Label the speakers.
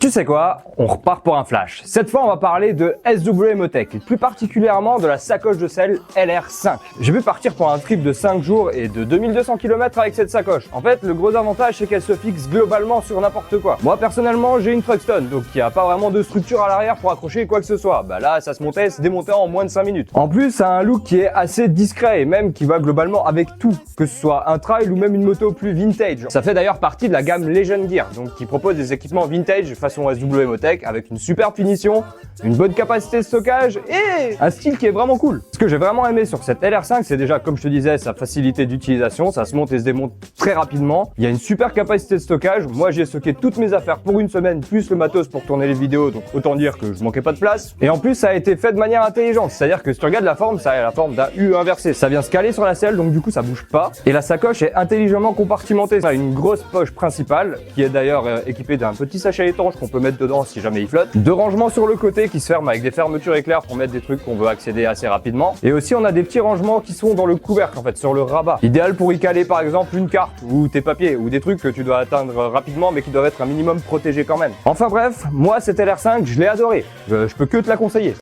Speaker 1: Tu sais quoi? On repart pour un flash. Cette fois, on va parler de SW Motech, et plus particulièrement de la sacoche de selle LR5. J'ai pu partir pour un trip de 5 jours et de 2200 km avec cette sacoche. En fait, le gros avantage, c'est qu'elle se fixe globalement sur n'importe quoi. Moi, personnellement, j'ai une Truckstone, donc il n'y a pas vraiment de structure à l'arrière pour accrocher quoi que ce soit. Bah là, ça se montait, se démontait en moins de 5 minutes. En plus, ça a un look qui est assez discret et même qui va globalement avec tout, que ce soit un trail ou même une moto plus vintage. Ça fait d'ailleurs partie de la gamme Legend Gear, donc qui propose des équipements vintage façon SW Motech avec une superbe finition, une bonne capacité de stockage et un style qui est vraiment cool. Ce que j'ai vraiment aimé sur cette LR5, c'est déjà, comme je te disais, sa facilité d'utilisation, ça se monte et se démonte très rapidement. Il y a une super capacité de stockage. Moi, j'ai stocké toutes mes affaires pour une semaine, plus le matos pour tourner les vidéos, donc autant dire que je manquais pas de place. Et en plus, ça a été fait de manière intelligente, c'est-à-dire que si tu regardes la forme, ça a la forme d'un U inversé. Ça vient se caler sur la selle, donc du coup, ça bouge pas. Et la sacoche est intelligemment compartimentée. Ça a une grosse poche principale, qui est d'ailleurs équipée d'un petit sachet étanche qu'on peut mettre dedans si jamais il flotte. Deux rangements sur le côté qui se ferment avec des fermetures éclairs pour mettre des trucs qu'on veut accéder assez rapidement. Et aussi, on a des petits rangements qui sont dans le couvercle, en fait, sur le rabat. Idéal pour y caler, par exemple, une carte ou tes papiers ou des trucs que tu dois atteindre rapidement mais qui doivent être un minimum protégés quand même. Enfin bref, moi, cette LR5, je l'ai adoré. Je peux que te la conseiller.